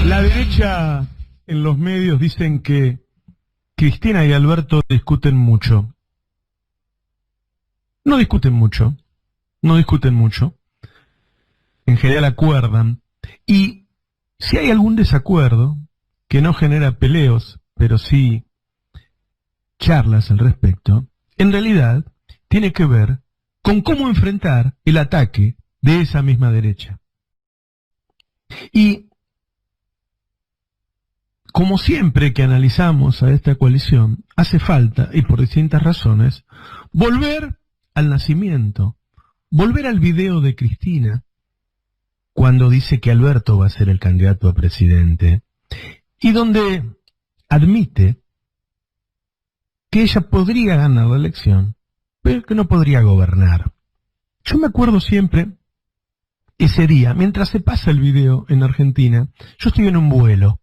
La derecha en los medios dicen que Cristina y Alberto discuten mucho. No discuten mucho, no discuten mucho. En general acuerdan. Y si hay algún desacuerdo que no genera peleos, pero sí charlas al respecto, en realidad tiene que ver con cómo enfrentar el ataque de esa misma derecha. Y como siempre que analizamos a esta coalición, hace falta, y por distintas razones, volver al nacimiento, volver al video de Cristina, cuando dice que Alberto va a ser el candidato a presidente, y donde admite que ella podría ganar la elección, pero que no podría gobernar. Yo me acuerdo siempre ese día, mientras se pasa el video en Argentina, yo estoy en un vuelo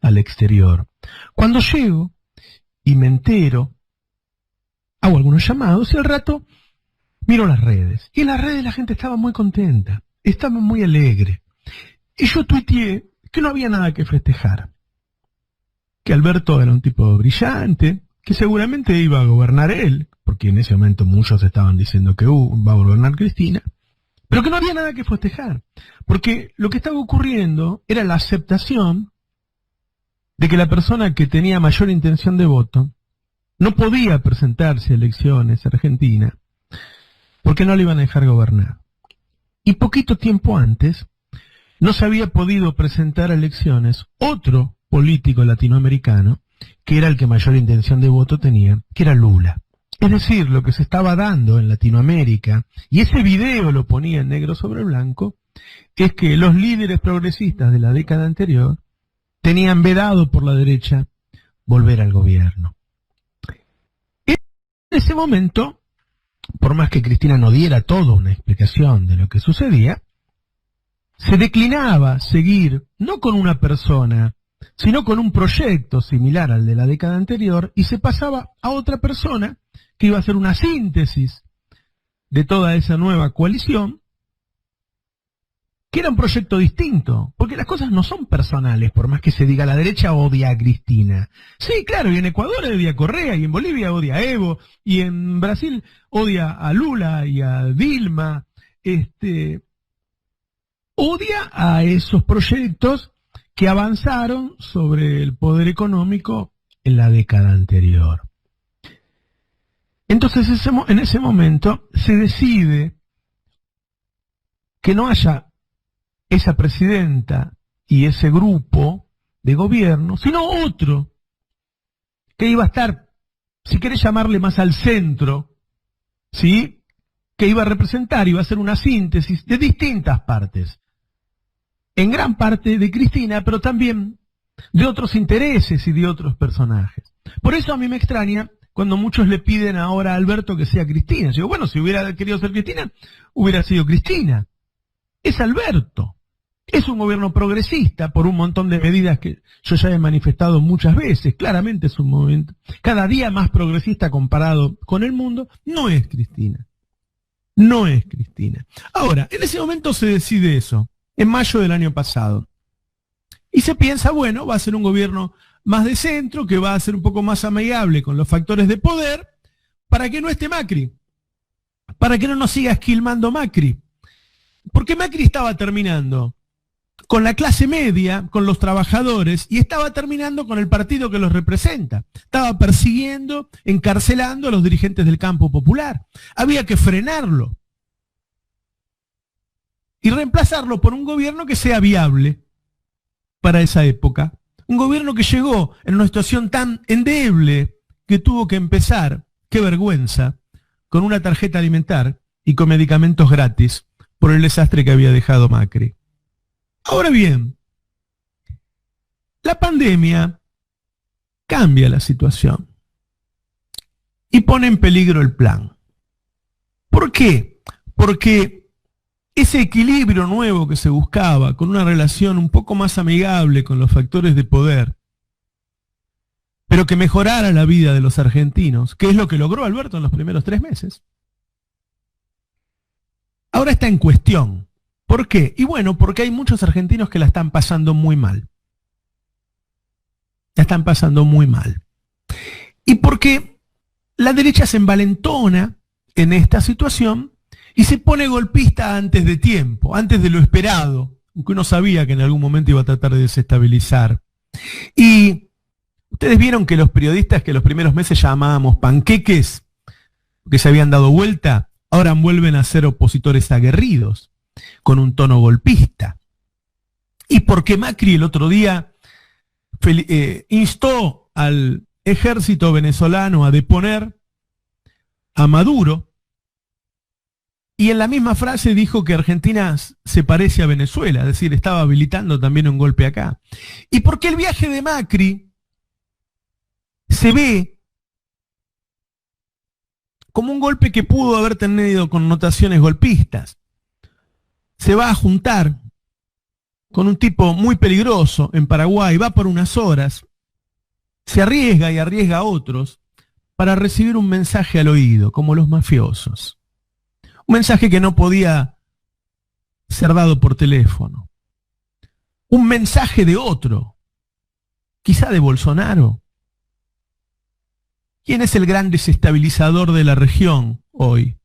al exterior. Cuando llego y me entero, hago algunos llamados y al rato miro las redes. Y en las redes la gente estaba muy contenta, estaba muy alegre. Y yo tuiteé que no había nada que festejar. Que Alberto era un tipo brillante, que seguramente iba a gobernar él, porque en ese momento muchos estaban diciendo que va a gobernar Cristina, pero que no había nada que festejar. Porque lo que estaba ocurriendo era la aceptación de que la persona que tenía mayor intención de voto no podía presentarse a elecciones a Argentina porque no le iban a dejar gobernar. Y poquito tiempo antes no se había podido presentar a elecciones otro político latinoamericano que era el que mayor intención de voto tenía, que era Lula. Es decir, lo que se estaba dando en Latinoamérica, y ese video lo ponía en negro sobre blanco, es que los líderes progresistas de la década anterior tenían vedado por la derecha volver al gobierno. En ese momento, por más que Cristina no diera toda una explicación de lo que sucedía, se declinaba seguir no con una persona, sino con un proyecto similar al de la década anterior, y se pasaba a otra persona que iba a hacer una síntesis de toda esa nueva coalición, que era un proyecto distinto, porque las cosas no son personales, por más que se diga la derecha odia a Cristina. Sí, claro, y en Ecuador odia a Correa, y en Bolivia odia a Evo, y en Brasil odia a Lula y a Dilma, odia a esos proyectos que avanzaron sobre el poder económico en la década anterior. Entonces, en ese momento se decide que no haya esa presidenta y ese grupo de gobierno, sino otro que iba a estar, si querés llamarle más al centro, ¿sí? Que iba a representar, iba a hacer una síntesis de distintas partes. En gran parte de Cristina, pero también de otros intereses y de otros personajes. Por eso a mí me extraña cuando muchos le piden ahora a Alberto que sea Cristina. Yo digo, bueno, si hubiera querido ser Cristina, hubiera sido Cristina. Es Alberto. Es un gobierno progresista por un montón de medidas que yo ya he manifestado muchas veces. Claramente es un movimiento cada día más progresista comparado con el mundo. No es Cristina. No es Cristina. Ahora, en ese momento se decide eso, en mayo del año pasado. Y se piensa, bueno, va a ser un gobierno más de centro, que va a ser un poco más amigable con los factores de poder, para que no esté Macri, para que no nos siga esquilmando Macri. Porque Macri estaba terminando con la clase media, con los trabajadores, y estaba terminando con el partido que los representa. Estaba persiguiendo, encarcelando a los dirigentes del campo popular. Había que frenarlo y reemplazarlo por un gobierno que sea viable para esa época. Un gobierno que llegó en una situación tan endeble que tuvo que empezar, qué vergüenza, con una tarjeta alimentar y con medicamentos gratis por el desastre que había dejado Macri. Ahora bien, la pandemia cambia la situación y pone en peligro el plan. ¿Por qué? Porque ese equilibrio nuevo que se buscaba, con una relación un poco más amigable con los factores de poder, pero que mejorara la vida de los argentinos, que es lo que logró Alberto en los primeros 3 meses, ahora está en cuestión. ¿Por qué? Y bueno, porque hay muchos argentinos que la están pasando muy mal. la están pasando muy mal. Y porque la derecha se envalentona en esta situación y se pone golpista antes de tiempo, antes de lo esperado, aunque uno sabía que en algún momento iba a tratar de desestabilizar. Y ustedes vieron que los periodistas que los primeros meses llamábamos panqueques, que se habían dado vuelta, ahora vuelven a ser opositores aguerridos, con un tono golpista. Y porque Macri el otro día instó al ejército venezolano a deponer a Maduro, y en la misma frase dijo que Argentina se parece a Venezuela, es decir, estaba habilitando también un golpe acá. Y porque el viaje de Macri se ve como un golpe que pudo haber tenido connotaciones golpistas. Se va a juntar con un tipo muy peligroso en Paraguay, va por unas horas, se arriesga y arriesga a otros para recibir un mensaje al oído, como los mafiosos. Un mensaje que no podía ser dado por teléfono. Un mensaje de otro, quizá de Bolsonaro. ¿Quién es el gran desestabilizador de la región hoy?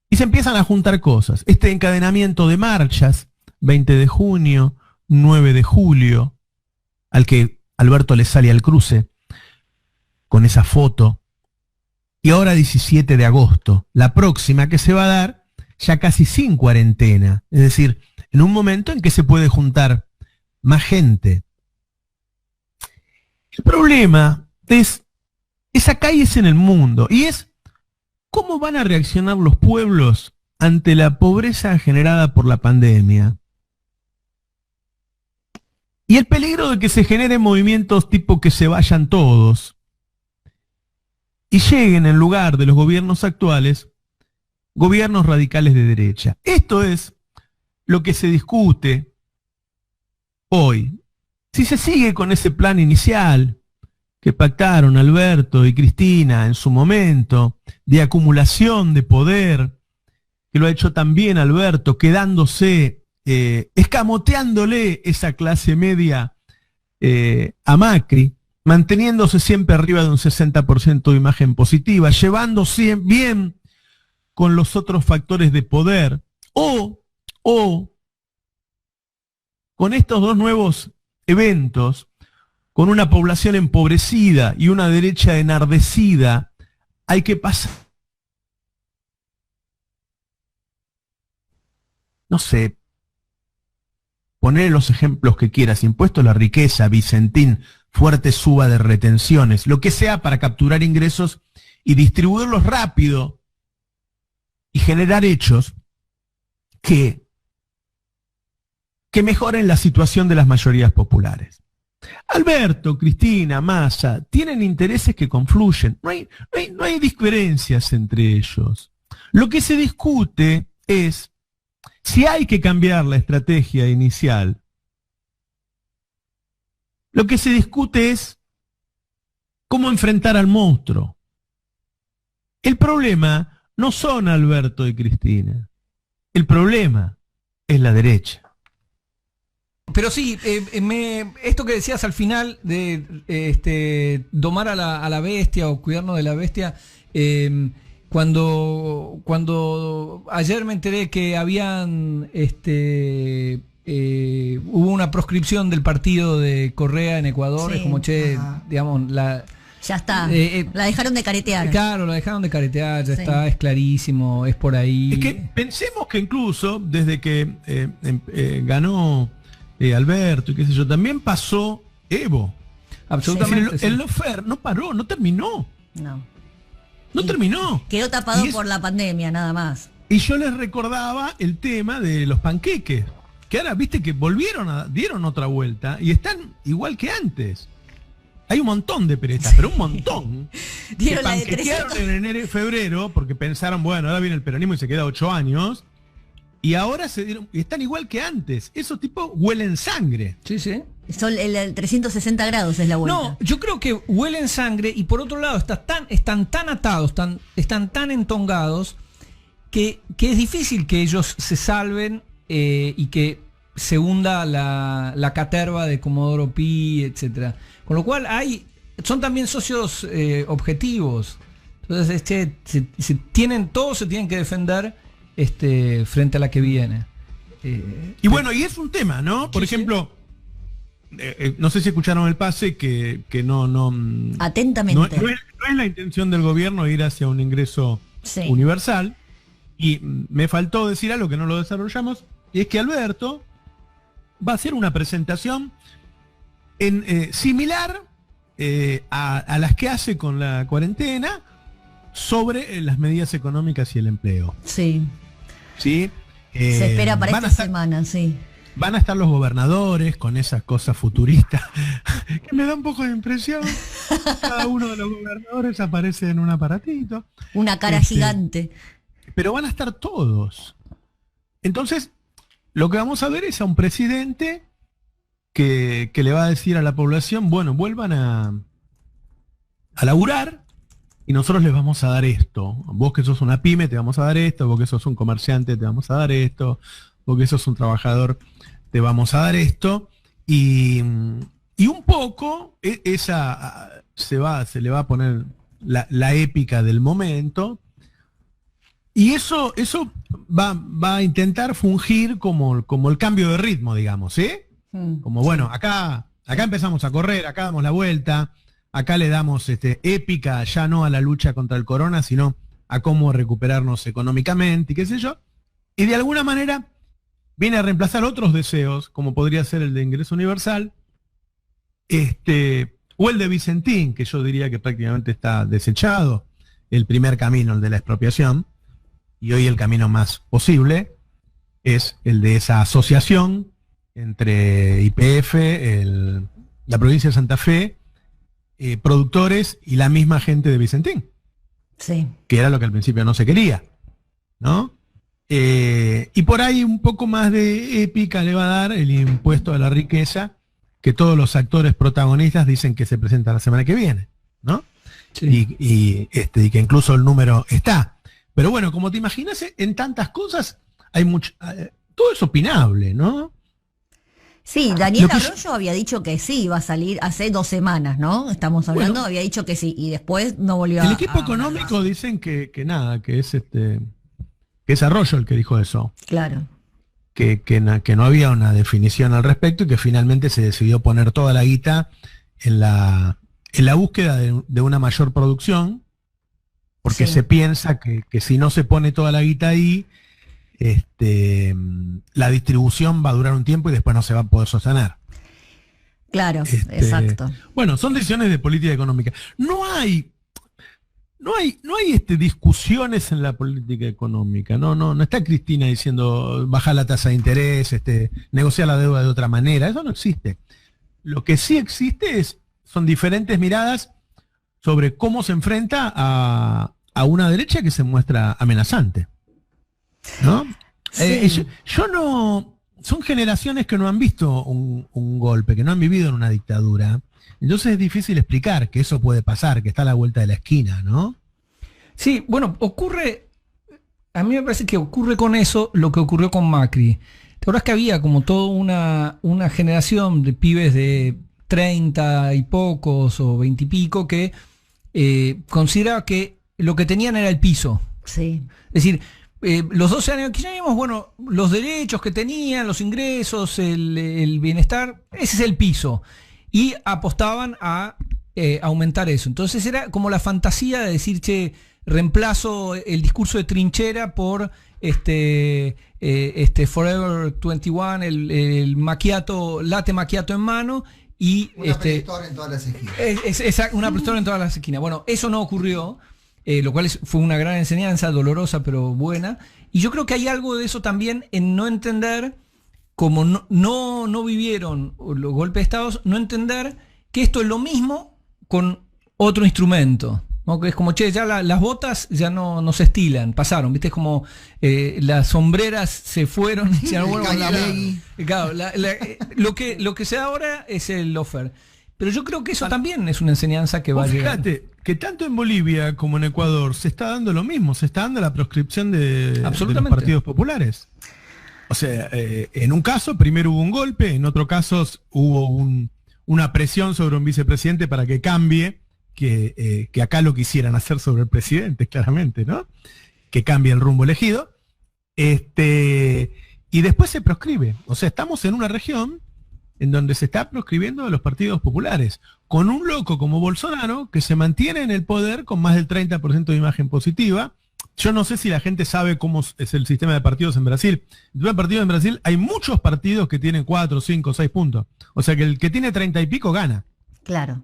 Y se empiezan a juntar cosas. Este encadenamiento de marchas, 20 de junio, 9 de julio, al que Alberto le sale al cruce con esa foto. Y ahora 17 de agosto, la próxima que se va a dar ya casi sin cuarentena. Es decir, en un momento en que se puede juntar más gente. El problema es acá y es en el mundo. Y es cómo van a reaccionar los pueblos ante la pobreza generada por la pandemia. Y el peligro de que se generen movimientos tipo que se vayan todos y lleguen en lugar de los gobiernos actuales, gobiernos radicales de derecha. Esto es lo que se discute hoy. Si se sigue con ese plan inicial que pactaron Alberto y Cristina en su momento, de acumulación de poder, que lo ha hecho también Alberto, quedándose, escamoteándole esa clase media a Macri, manteniéndose siempre arriba de un 60% de imagen positiva, llevándose bien con los otros factores de poder, o con estos dos nuevos eventos, con una población empobrecida y una derecha enardecida, hay que pasar, no sé, poner los ejemplos que quieras, impuesto a la riqueza, Vicentín, fuerte suba de retenciones, lo que sea para capturar ingresos y distribuirlos rápido y generar hechos que mejoren la situación de las mayorías populares. Alberto, Cristina, Massa, tienen intereses que confluyen. No hay diferencias entre ellos. Lo que se discute es si hay que cambiar la estrategia inicial. Lo que se discute es cómo enfrentar al monstruo. El problema no son Alberto y Cristina. El problema es la derecha. Pero sí, esto que decías al final de domar a la bestia o cuidarnos de la bestia, cuando ayer me enteré que habían hubo una proscripción del partido de Correa en Ecuador, sí, es como digamos, ya está, la dejaron de caretear. Claro, la dejaron de caretear, ya sí. Está, es clarísimo, es por ahí. Es que pensemos que incluso desde que ganó Alberto y qué sé yo, también pasó Evo. Absolutamente. Sí. El Lofer no paró, no terminó. No terminó. Quedó tapado por la pandemia, nada más. Y yo les recordaba el tema de los panqueques, que ahora viste que dieron otra vuelta y están igual que antes. Hay un montón de peronistas, pero un montón. Que panquequearon en enero y febrero porque pensaron, bueno, ahora viene el peronismo y se queda 8 años. Y ahora están igual que antes. Esos tipos huelen sangre. Sí, sí. Son el 360 grados es la vuelta. No, yo creo que huelen sangre y por otro lado están tan atados, están tan entongados que es difícil que ellos se salven y que se hunda la caterva de Comodoro Pi, etcétera. Con lo cual son también socios objetivos. Entonces, todos se tienen que defender frente a la que viene. Y bueno, y es un tema, ¿no? Por ejemplo, no sé si escucharon el pase que no atentamente. No es la intención del gobierno ir hacia un ingreso universal. Y me faltó decir algo que no lo desarrollamos, y es que Alberto va a hacer una presentación similar a las que hace con la cuarentena sobre las medidas económicas y el empleo. Sí. ¿Sí? Se espera para esta semana, sí. Van a estar los gobernadores con esas cosas futuristas que me da un poco de impresión. Cada uno de los gobernadores aparece en un aparatito. Una cara gigante. Pero van a estar todos. Entonces, lo que vamos a ver es a un presidente que le va a decir a la población, bueno, vuelvan a laburar y nosotros les vamos a dar esto. Vos que sos una pyme te vamos a dar esto, vos que sos un comerciante te vamos a dar esto, vos que sos un trabajador te vamos a dar esto. Y un poco se le va a poner la épica del momento. Y eso va a intentar fungir como el cambio de ritmo, digamos, ¿sí? Como bueno, acá empezamos a correr, acá damos la vuelta, acá le damos épica ya no a la lucha contra el corona, sino a cómo recuperarnos económicamente y qué sé yo. Y de alguna manera viene a reemplazar otros deseos, como podría ser el de ingreso universal, o el de Vicentín, que yo diría que prácticamente está desechado, el primer camino, el de la expropiación. Y hoy el camino más posible es el de esa asociación entre YPF, la provincia de Santa Fe, productores y la misma gente de Vicentín. Sí. Que era lo que al principio no se quería, ¿no? Y por ahí un poco más de épica le va a dar el impuesto a la riqueza, que todos los actores protagonistas dicen que se presenta la semana que viene, ¿no? Sí. Y que incluso el número está. Pero bueno, como te imaginas, en tantas cosas hay mucho, todo es opinable, ¿no? Sí, Daniel Arroyo había dicho que sí iba a salir hace 2 semanas, ¿no? Estamos hablando, había dicho que sí, y después no volvió El equipo económico dicen que es Arroyo el que dijo eso. Claro. Que no había una definición al respecto y que finalmente se decidió poner toda la guita en la búsqueda de una mayor producción. Porque se piensa que si no se pone toda la guita ahí, la distribución va a durar un tiempo y después no se va a poder sostener. Claro, exacto. Bueno, son decisiones de política económica. No hay discusiones en la política económica. No está Cristina diciendo bajar la tasa de interés, negociar la deuda de otra manera. Eso no existe. Lo que sí existe son diferentes miradas sobre cómo se enfrenta a una derecha que se muestra amenazante, ¿no? Sí. Son generaciones que no han visto un golpe, que no han vivido en una dictadura. Entonces es difícil explicar que eso puede pasar, que está a la vuelta de la esquina, ¿no? Sí, bueno, a mí me parece que ocurre con eso lo que ocurrió con Macri. ¿Te acuerdas que había como toda una generación de pibes de 30 y pocos o 20 y pico que consideraba que lo que tenían era el piso? Sí. Es decir, los 12 años que teníamos, bueno, los derechos que tenían, los ingresos, el bienestar, ese es el piso. Y apostaban a aumentar eso. Entonces era como la fantasía de decir, che, reemplazo el discurso de trinchera por Forever 21, el macchiato, latte macchiato en mano. Y una prehistora en todas las esquinas. Una prehistora en todas las esquinas. Bueno, eso no ocurrió, lo cual fue una gran enseñanza, dolorosa pero buena. Y yo creo que hay algo de eso también en no entender, como no vivieron los golpes de Estado, no entender que esto es lo mismo con otro instrumento, ¿no? Que es como, che, ya las botas ya no se estilan, pasaron, ¿viste? Es como las sombreras se fueron y ya no vuelven a claro, lo que se da ahora es el loafer. Pero yo creo que eso también es una enseñanza que va a llegar. Fíjate que tanto en Bolivia como en Ecuador se está dando lo mismo, se está dando la proscripción de los partidos populares. O sea, en un caso primero hubo un golpe, en otro caso hubo una presión sobre un vicepresidente para que cambie, que acá lo quisieran hacer sobre el presidente, claramente, ¿no? Que cambie el rumbo elegido. Y después se proscribe. O sea, estamos en una región en donde se está proscribiendo a los partidos populares, con un loco como Bolsonaro que se mantiene en el poder con más del 30% de imagen positiva. Yo no sé si la gente sabe cómo es el sistema de partidos en Brasil. El sistema de partidos en Brasil hay muchos partidos que tienen 4, 5, 6 puntos. O sea que el que tiene 30 y pico gana. Claro.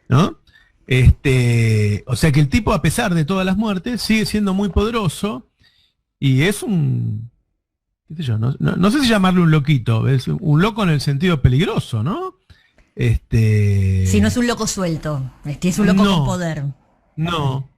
¿No? O sea que el tipo, a pesar de todas las muertes, sigue siendo muy poderoso y es un... qué sé yo, no sé si llamarle un loquito, es un loco en el sentido peligroso, ¿no? Si no es un loco suelto, es un loco con poder. No.